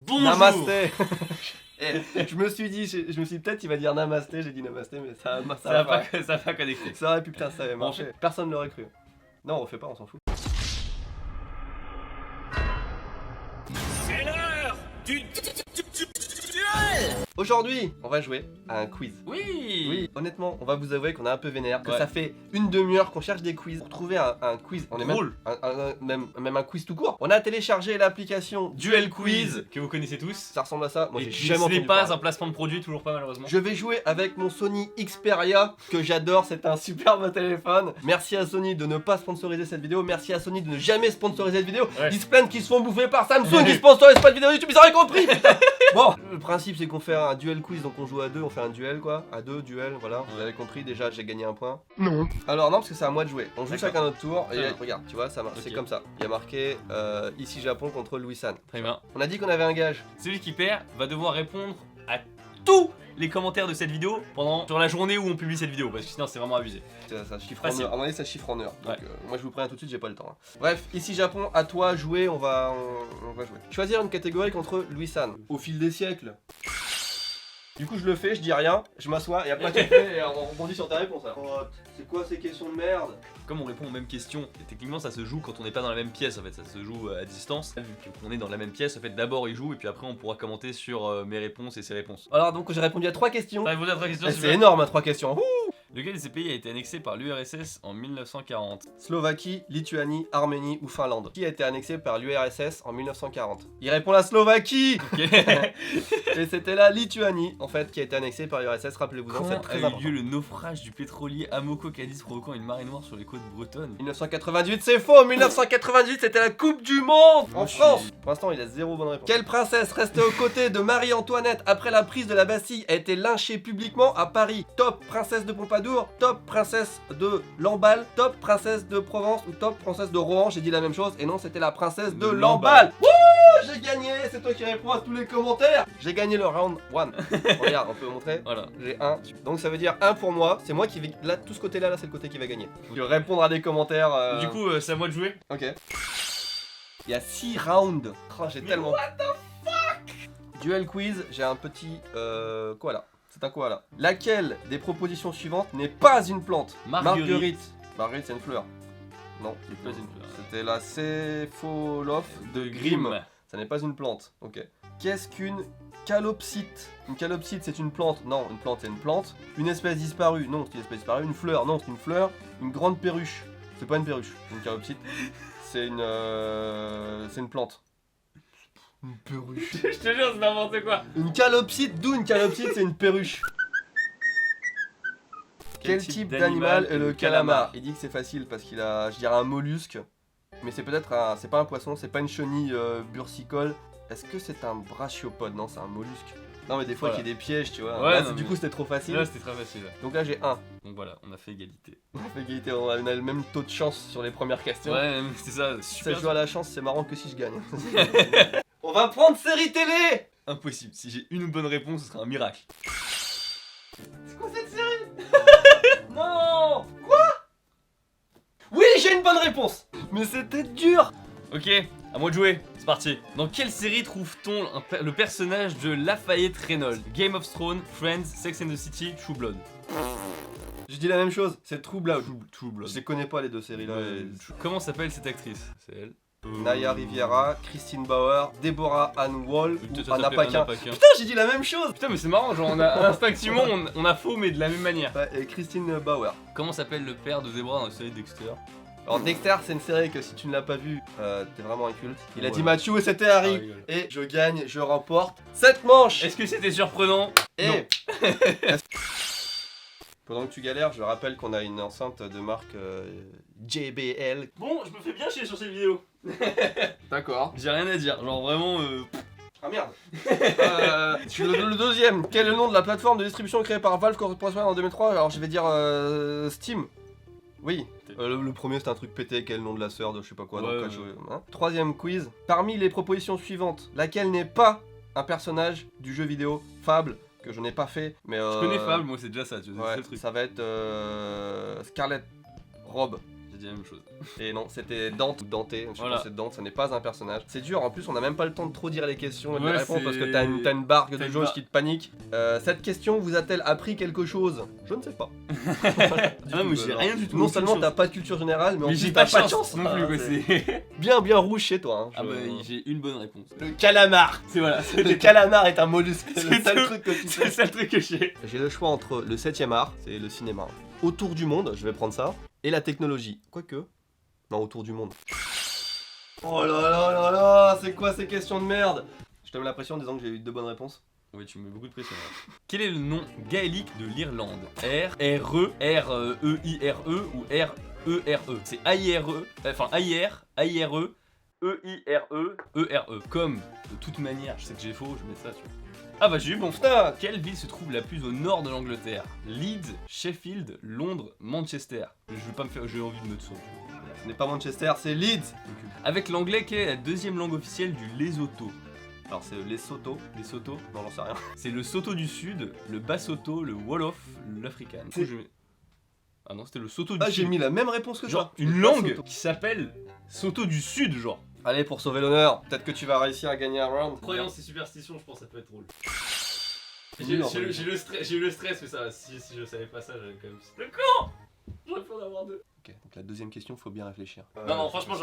Bonjour. Namasté. Je me suis dit, je me suis dit peut-être il va dire namasté, j'ai dit namasté, mais ça Ça va pas connecter. Ça aurait pu, putain, ça avait marché. Personne ne l'aurait cru. Non, on refait pas, on s'en fout. C'est l'heure du duel. Aujourd'hui, on va jouer à un quiz. Oui, honnêtement, on va vous avouer qu'on est un peu vénère, que ça fait une demi-heure qu'on cherche des quiz pour trouver un quiz. On est même un quiz tout court. On a téléchargé l'application Duel Quiz, que vous connaissez tous. Ça ressemble à ça. Moi, j'ai Et jamais ce entendu n'est pas parler. un placement de produit, toujours pas malheureusement. Je vais jouer avec mon Sony Xperia que j'adore, c'est un superbe téléphone. Merci à Sony de ne pas sponsoriser cette vidéo, merci à Sony de ne jamais sponsoriser cette vidéo. Ouais. Ils se plaignent qu'ils se font bouffer par Samsung, ils sponsorisent pas de vidéo YouTube, ils auraient compris putain. Bon, le principe c'est qu'on fait un duel quiz, donc on joue à deux, on fait un duel quoi, à deux, duel, voilà, vous avez compris, déjà j'ai gagné un point. Non. Alors non, parce que c'est à moi de jouer, on joue chacun notre tour, et regarde, tu vois, ça marche, c'est comme ça. Il y a marqué ici Japon contre Louis San. Très bien. On a dit qu'on avait un gage. Celui qui perd va devoir répondre à tous les commentaires de cette vidéo sur la journée où on publie cette vidéo, parce que sinon c'est vraiment abusé. Ça chiffre Facile. en heure. À mon avis, ça chiffre en heure. Donc, Ouais. moi, je vous préviens tout de suite, j'ai pas le temps. Bref, ici Japon, à toi, jouer, on va jouer. Choisir une catégorie contre Louis San. Au fil des siècles. Du coup, je le fais, je dis rien, je m'assois et après tu fais et on rebondit sur ta réponse. Oh, c'est quoi ces questions de merde? Comme on répond aux mêmes questions, et techniquement ça se joue quand on n'est pas dans la même pièce en fait, ça se joue à distance. Vu qu'on est dans la même pièce, en fait d'abord il joue et puis après on pourra commenter sur mes réponses et ses réponses. Alors, donc, j'ai répondu à 3 questions. T'as répondu à 3 questions, Eh, s'il c'est vous plaît. énorme, 3 questions. Ouh. Lequel de ces pays a été annexé par l'URSS en 1940? Slovaquie, Lituanie, Arménie ou Finlande? Qui a été annexé par l'URSS en 1940? Il répond la Slovaquie. Ok. Et c'était la Lituanie, en fait, qui a été annexée par l'URSS, rappelez-vous-en, Quand c'est a très eu important. lieu le naufrage du pétrolier Amoco Cadiz provoquant une marée noire sur les côtes bretonnes? 1998, c'est faux. 1998, c'était la Coupe du Monde en je France. suis- Pour l'instant, il a 0 bonne réponse. Quelle princesse restée aux côtés de Marie-Antoinette après la prise de la Bastille a été lynchée publiquement à Paris? Top princesse de Pompadour, top princesse de Lamballe, top princesse de Provence ou top princesse de Rohan? J'ai dit la même chose et non, c'était la princesse de Lamballe. Wouh, j'ai gagné. C'est toi qui réponds à tous les commentaires. J'ai gagné le round 1. Regarde, on peut montrer. Voilà. J'ai 1. Donc ça veut dire 1 pour moi. C'est moi qui vais. Là, tout ce côté-là, c'est le côté qui va gagner. Je vais répondre à des commentaires. Du coup, c'est à moi de jouer. Ok. Il y a 6 rounds. Oh, j'ai tellement. What the fuck? Duel quiz, j'ai un petit koala. C'est un koala. Laquelle des propositions suivantes n'est pas une plante? Marguerite. Marguerite, c'est une fleur. Non, C'est pas une fleur. c'était la céphalophe de Grimm. Ça n'est pas une plante. Ok. Qu'est-ce qu'une calopsite? Une calopsite, c'est une plante? Non, une plante, c'est une plante. Une espèce disparue? Non, c'est une espèce disparue. Une fleur? Non, c'est une fleur. Une grande perruche? C'est pas une perruche. Une calopsite, c'est une plante. Une perruche. Je te jure, c'est n'importe quoi. Une calopsite? D'où une calopsite? C'est une perruche. Quel type d'animal est le calamar? Il dit que c'est facile parce qu'il a, je dirais, un mollusque. Mais c'est peut-être un. C'est pas un poisson, c'est pas une chenille bursicole. Est-ce que c'est un brachiopode? Non, c'est un mollusque. Non, mais des fois Voilà. qu'il y a des pièges, tu vois. Ouais, Là, non, du mais- coup, c'était trop facile. Là, c'était très facile. Donc là, j'ai 1. Donc voilà, on a fait égalité. On a fait égalité, on a le même taux de chance sur les premières questions. Ouais, c'est ça, Si ça super. se joue à la chance, c'est marrant que si je gagne. On va prendre série télé! Impossible. Si j'ai une bonne réponse, ce sera un miracle. C'est quoi cette série? Non! Quoi? Oui, j'ai une bonne réponse! Mais c'était dur! Ok, à moi de jouer. C'est parti. Dans quelle série trouve-t-on le personnage de Lafayette Reynolds? Game of Thrones, Friends, Sex and the City, True Blood. Je dis la même chose, c'est True Blood. True Blood. Je les connais pas les deux séries là. Comment s'appelle cette actrice? C'est elle. Naya Riviera, Christine Bauer, Deborah Ann Wall Peut-être ou Anna Paquin. Putain, Putain, j'ai dit la même chose! mais c'est marrant, genre on a instinctivement on a faux mais de la même manière. Ouais, et Christine Bauer. Comment s'appelle le père de Deborah dans la série Dexter? Alors Dexter, c'est une série que si tu ne l'as pas vue, t'es vraiment inculte. Il a Ouais. dit Mathieu et c'était Harry. Ah, rigole. Et je gagne, je remporte cette manche! Est-ce que c'était surprenant? Et Non. pendant que tu galères, je rappelle qu'on a une enceinte de marque JBL. Bon, je me fais bien chier sur cette vidéo. D'accord. J'ai rien à dire, genre vraiment Ah merde. Le deuxième, quel est le nom de la plateforme de distribution créée par Valve Corporation en 2003? Alors je vais dire Steam. Oui. Le premier c'était un truc pété, quel est le nom de la sœur de je sais pas quoi. Ouais, donc, ouais. hein. Troisième quiz. Parmi les propositions suivantes, laquelle n'est pas un personnage du jeu vidéo Fable, que je n'ai pas fait, mais je connais Fable, moi c'est déjà ça, tu vois, c'est ouais, le truc. ça va être Scarlett Rob. j'ai dit la même chose. Et non, c'était Dante ou Dante, je sais Voilà. pas, c'est Dante, ça n'est pas un personnage. C'est dur, en plus on n'a même pas le temps de trop dire les questions et de les Ouais, répondre parce que c'est- t'as une barque T'as de une jauge barre. qui te panique. Cette question vous a-t-elle appris quelque chose? Je ne sais pas. Ah, mais j'ai rien du tout. Non aucune seulement chance. t'as pas de culture générale, mais en Mais plus j'ai t'as pas pas de chance non plus, Ah, quoi. c'est C'est. bien rouge chez toi. Hein, Ah bah j'ai une bonne réponse. Le calamar. C'est voilà. Le calamar est un mollusque, c'est le C'est seul tout. truc que tu C'est le sais. seul truc que j'ai. J'ai le choix entre le 7ème art, c'est le cinéma, autour du monde, je vais prendre ça, et la technologie. Quoique. Non, autour du monde. Oh là là là là, c'est quoi ces questions de merde? Je te mets la pression en disant que j'ai eu 2 bonnes réponses. Oui, tu me mets beaucoup de pression. Là. Quel est le nom gaélique de l'Irlande? R-R-E, R-E-I-R-E ou R-E-R-E. C'est A-I-R-E, enfin A-I-R, A-I-R-E, E-I-R-E, E-R-E. Comme, de toute manière, je sais que j'ai faux, je mets ça sur. Ah bah j'ai eu bon. Putain. Quelle ville se trouve la plus au nord de l'Angleterre? Leeds, Sheffield, Londres, Manchester. Je vais pas me faire, j'ai envie de mettre ça. Ce n'est pas Manchester, c'est Leeds. Avec l'anglais, quelle est la deuxième langue officielle du Lesotho? Alors c'est Lesotho. Lesotho, Non, j'en sais rien. c'est le Soto du Sud, le Basotho, le Wolof, l'Africain. C'est- Ah non, c'était le Soto du Ah, j'ai Sud. mis la même réponse que Genre toi. une C'est langue Lesotho. qui s'appelle Soto du Sud, genre. Allez, pour sauver l'honneur, peut-être que tu vas réussir à gagner un round. Croyance et superstition, je pense que ça peut être drôle. J'ai eu le stress, mais ça, si je savais pas ça, j'avais quand même. Le con! J'aurais pu en avoir deux. Ok, donc la deuxième question, faut bien réfléchir. Non, franchement,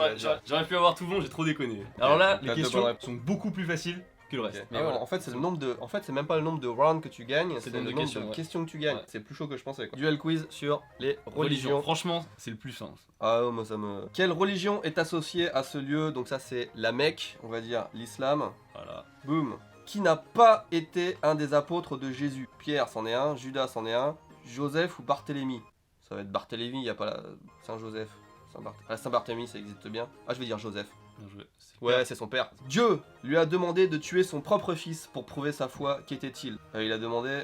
j'aurais pu avoir tout bon, j'ai trop déconné. Alors là, les T'as deux questions bonnes réponses. sont beaucoup plus faciles que le Ok. reste. Mais voilà, en fait, c'est le nombre de. En fait, c'est même pas le nombre de rounds que tu gagnes, c'est le nombre de ouais. questions que tu gagnes. Ouais. C'est plus chaud que je pensais. Quoi. Duel quiz sur les religions. Franchement, c'est le plus simple. Ah, moi ça me. Quelle religion est associée à ce lieu? Donc, ça, c'est la Mecque, on va dire l'islam. Voilà. Boum. Qui n'a pas été un des apôtres de Jésus? Pierre, c'en est un. Judas, c'en est un. Joseph ou Barthélemy? Ça va être Barthélemy, il n'y a pas la. Saint-Joseph. Saint-Barthélemy, ça existe bien. Ah, je vais dire Joseph. Bien joué. Ouais, c'est son père. Dieu lui a demandé de tuer son propre fils pour prouver sa foi. Qu'était-il? Il a demandé.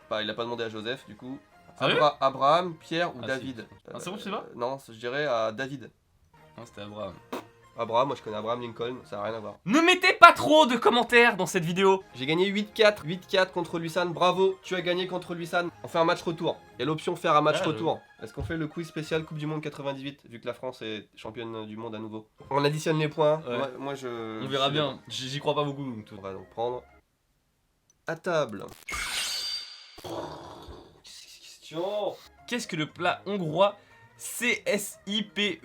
Bah, il a pas demandé à Joseph, du coup. Sérieux Abraham, Pierre ou Ah, David? Ah, c'est bon, tu sais pas? Non, je dirais à David. Non, c'était Abraham. Abraham, moi je connais Abraham Lincoln, ça n'a rien à voir. Ne mettez pas trop de commentaires dans cette vidéo. J'ai gagné 8-4, 8-4 contre Luisan, bravo, tu as gagné contre Luisan. On fait un match retour. Il y a l'option faire un match Ah, retour. Est-ce qu'on fait le quiz spécial Coupe du Monde 98, vu que la France est championne du monde à nouveau? On additionne les points. Ouais. Moi, je. On verra bien. J'y crois pas beaucoup. Donc tout. On va donc prendre. À table. Question. Qu'est-ce que le plat hongrois CSIPETKE?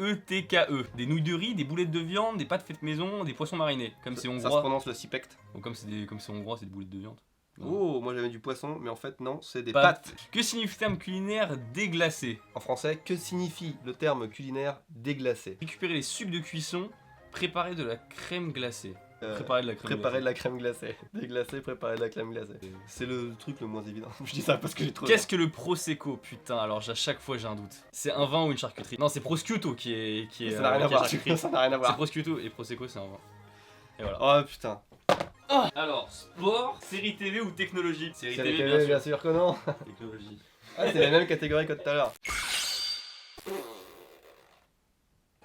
Des nouilles de riz, des boulettes de viande, des pâtes faites maison, des poissons marinés. Comme c'est Ça se hongrois. prononce le sipect. Donc comme c'est hongrois, c'est des boulettes de viande. Oh, moi j'avais du poisson, mais en fait non, c'est des Pâtes. pâtes. Que signifie le terme culinaire déglacé? En français, que signifie le terme culinaire déglacé? Récupérer les sucs de cuisson, préparer de la crème glacée. Euh, Préparer de la crème Préparer de glacée. la crème glacée. Déglacé, préparer de la crème glacée. C'est le truc le moins évident. Je dis ça parce que j'ai trop. Qu'est-ce que le prosecco? Putain, alors à chaque fois j'ai un doute. C'est un vin ou une charcuterie? Non, c'est prosciutto qui est Ça n'a rien à qui est voir. charcuterie. Ça n'a rien à C'est voir. prosciutto et prosecco c'est un vin. Et voilà. Oh putain. Alors, sport, série TV ou technologie? Série C'est TV, les bien sûr. bien sûr que non. Technologie. Ah, c'est la même catégorie que tout à l'heure.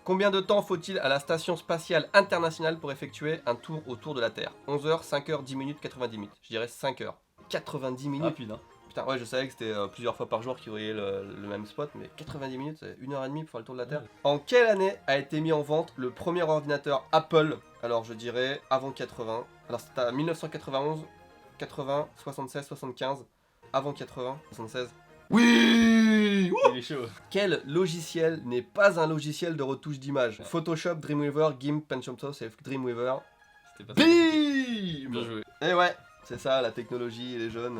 Combien de temps faut-il à la station spatiale internationale pour effectuer un tour autour de la Terre? 11 heures, 5 heures, 10 minutes, 90 minutes. Je dirais 5 heures. 90 minutes. Rapide, hein. Putain, ouais, je savais que c'était plusieurs fois par jour qu'ils voyaient le même spot, mais 90 minutes, c'est 1h30 pour faire le tour de la Terre. En quelle année a été mis en vente le premier ordinateur Apple? Alors, je dirais avant 80. Alors, c'était à 1991, 80, 76, 75. Avant 80, 76. Oui! Il est chaud. Quel logiciel n'est pas un logiciel de retouche d'image? Photoshop, Dreamweaver, GIMP, Penchomto, c'est Dreamweaver. C'était pas ça. Bim! Bien joué. Et ouais, c'est ça, la technologie et les jeunes.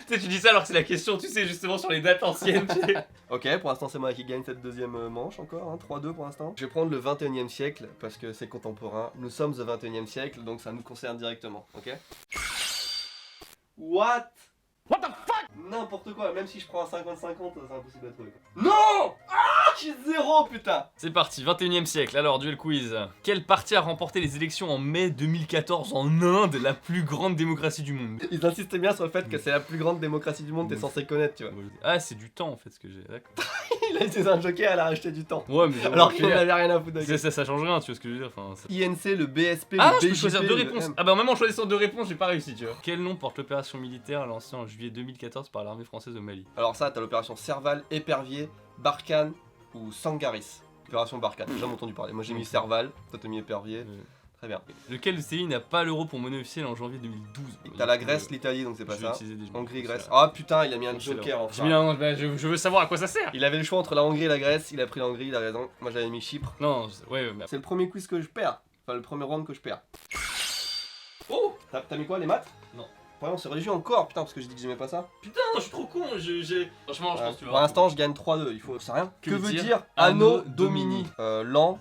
Tu sais, tu dis ça alors que c'est la question, tu sais, justement sur les dates anciennes. tu sais. Ok, pour l'instant c'est moi qui gagne cette deuxième manche encore, hein, 3-2 pour l'instant. Je vais prendre le 21e siècle parce que c'est contemporain. Nous sommes au 21e siècle, donc ça nous concerne directement, ok? What the fuck? N'importe quoi, même si je prends un 50-50, c'est impossible à trouver. Non! Ah, j'ai 0, putain! C'est parti, 21 e siècle, alors duel quiz. Quel parti a remporté les élections en mai 2014 en Inde, la plus grande démocratie du monde? Ils insistaient bien sur le fait que c'est la plus grande démocratie du monde, t'es censé connaître, tu vois. Ah, c'est du temps en fait ce que j'ai, d'accord. Il a utilisé un joker, elle a racheté du temps. Ouais, mais Alors qu'il n'avait rien à foutre de ça change rien, tu vois ce que je veux dire. Enfin, INC, le BSP, ah, le je peux BJP, choisir deux le réponses. M. Ah bah même en choisissant deux réponses, j'ai pas réussi, tu vois. Quel nom porte l'opération militaire lancée en juillet 2014 par l'armée française au Mali? Alors ça, t'as l'opération Serval, Épervier, Barkhane ou Sangaris. Opération Barkhane, j'ai jamais entendu parler. Moi j'ai mis Serval, toi t'as mis Épervier. Très bien. Lequel de ces pays n'a pas l'euro pour monnaie officielle en janvier 2012? T'as la Grèce, l'Italie, donc c'est pas Je vais ça. utiliser des- Hongrie, Grèce. Ah putain, il a mis un Je vais joker J'ai enfin. mis un- bah, je veux savoir à quoi ça sert. Il avait le choix entre la Hongrie et la Grèce, il a pris la Hongrie, il a raison. Moi j'avais mis Chypre. Non, ouais, mais C'est le premier quiz que je perds. Enfin, le premier round que je perds. Oh! T'as mis quoi, les maths? Non. Vraiment, c'est religieux encore, putain, parce que j'ai dit que j'aimais pas ça. putain, je suis trop con. Franchement, je pense que tu vas. Pour l'instant, je gagne 3-2, il faut. C'est rien. Que Que veut veut dire dire Anno Anno Domini? L'an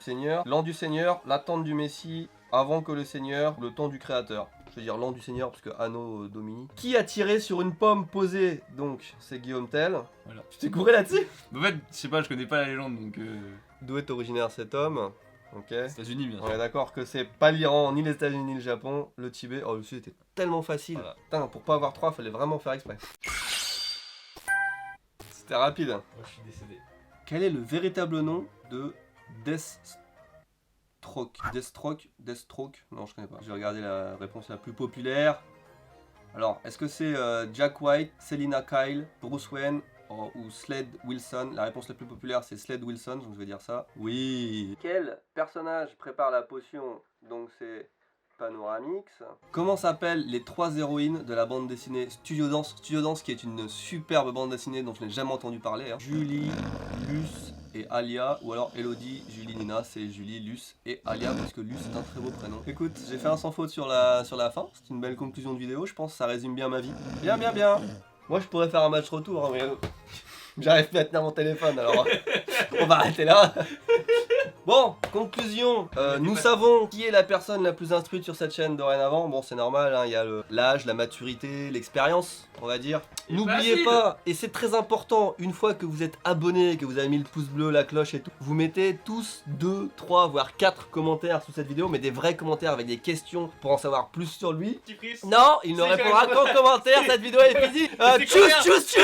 du Seigneur, l'attente du Messie, avant que le Seigneur, le temps du Créateur. Je veux dire l'an du Seigneur, parce que Anno Domini. Qui a tiré sur une pomme posée? Donc, c'est Guillaume Tell. Voilà. Tu t'es couré là-dessus? En fait, je sais pas, je connais pas la légende donc. D'où est originaire cet homme? Ok. États-Unis, bien On sûr. est d'accord que c'est pas l'Iran, ni les États-Unis, ni le Japon, le Tibet. Oh, le Sud était tellement facile. Voilà. Putain, pour pas avoir 3, fallait vraiment faire exprès. C'était rapide. Moi, je suis décédé. Quel est le véritable nom de Deathstroke? Non, je connais pas. J'ai regardé la réponse la plus populaire. Alors, est-ce que c'est Jack White, Selina Kyle, Bruce Wayne ou Slade Wilson? La réponse la plus populaire, c'est Slade Wilson, donc je vais dire ça. Oui. Quel personnage prépare la potion? Donc c'est Panoramix. Comment s'appellent les 3 héroïnes de la bande dessinée Studio Dance? Studio Dance qui est une superbe bande dessinée dont je n'ai jamais entendu parler. Hein. Julie, Luce et Alia, ou alors Elodie, Julie, Nina, c'est Julie, Luce et Alia, parce que Luce est un très beau prénom. Écoute, j'ai fait un sans faute sur la fin, c'est une belle conclusion de vidéo, je pense que ça résume bien ma vie. Bien. Moi je pourrais faire un match retour, hein, mais j'arrive plus à tenir mon téléphone, alors on va arrêter là. Bon, conclusion, nous savons qui est la personne la plus instruite sur cette chaîne dorénavant. Bon, c'est normal, hein, il y a l'âge, la maturité, l'expérience, on va dire. N'oubliez pas, et c'est très important, une fois que vous êtes abonné, que vous avez mis le pouce bleu, la cloche et tout, vous mettez tous 2, 3, voire 4 commentaires sous cette vidéo, mais des vrais commentaires avec des questions pour en savoir plus sur lui. Non, il ne répondra qu'en commentaire, cette vidéo est finie. Tchuss